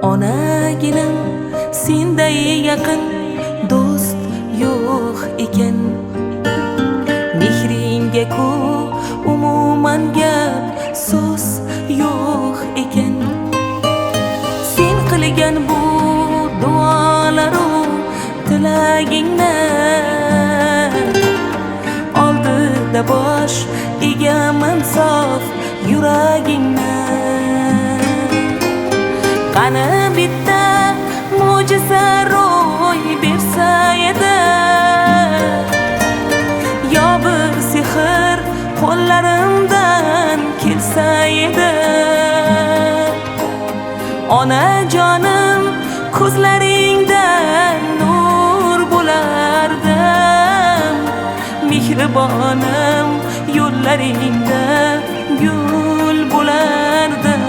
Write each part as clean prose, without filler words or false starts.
Onaginam senday yaqin do'st yo'q ekan. Mehringga ku umuman gap so'z yo'q ekan. Sen qilgan bu duolaru tilagingni oldida bosh egaman sof yuragingni. Qani bitta mo'jiza ro'y bersa edi, yo bir sehr qo'llarimdan kelsa edi. Onajonim ko'zlaringdan nur bo'lardim, mehribonim yo'llaringda gul bo'lardim.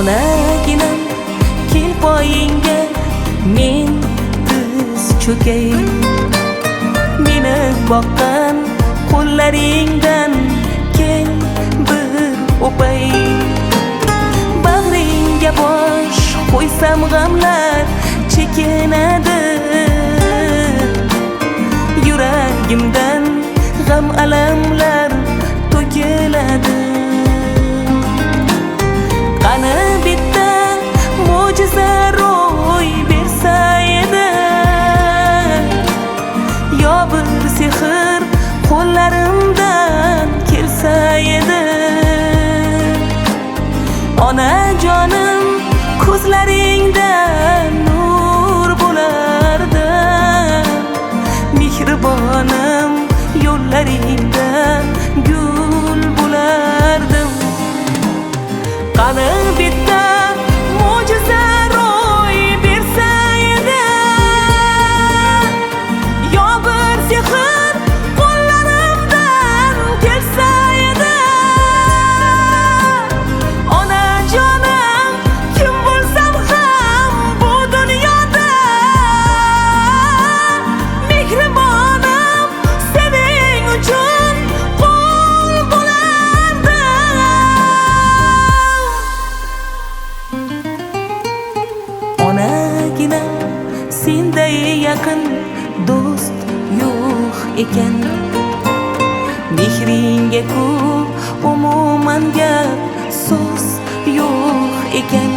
Onaginam kel poyingga men tiz cho'kay. Meni boqqan qo'llaringdan kel bir o'pay. Bag'ringga bosh qo'ysam g'amlar chekinadi, yuragimdan g'am alamlar to'kiladi. Qani bitta mo'jiza ro'y bersa edi, yo bir sehr qo'llarimdan kelsa edi. Onajonim ko'zlaringdan nur bo'lardim, mehribonim yo'llaringda gul bo'lardim. Qani bitta mo'jiza ro'y bersa edi, yo bir sehr qo'llarimdan kelsa edi. Onajonim kim bo'lsam ham bu dunyoda, mehribonim sening uchun qul bo'lardim. Onaginam senday yaqin do'st yo'q ekan. Mehringga ku umuman gap so'z yo'q ekan.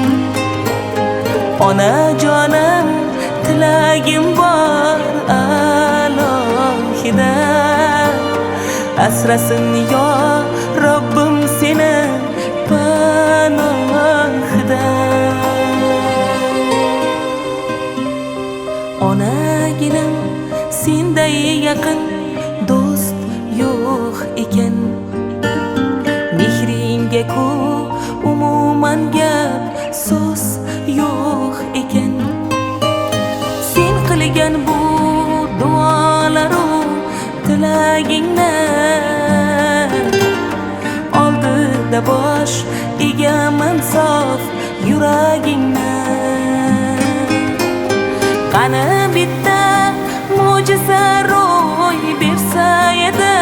Onajonim tilagim bor alohida, asrasin yo Robbim seni panohida. Onaginam senday yaqin do'st yo'q ekan. Mehringga ku umuman gap so'z yo'q ekan. Sen qilgan bu duolaru tilagingni oldida bosh egaman sof yuragingni. Qani bitta mo'jiza ro'y bersa edi,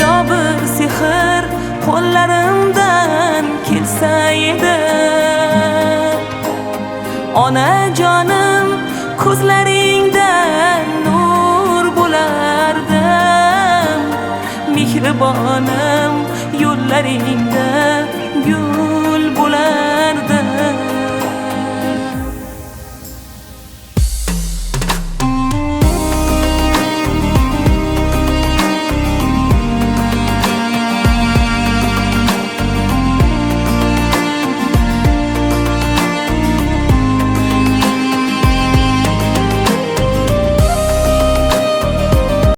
yo bir sehr qo'llarimdan kelsa edi. Onajonim ko'zlaringdan nur bo'lardim, mehribonim yo'llaringda gul bo'lardim.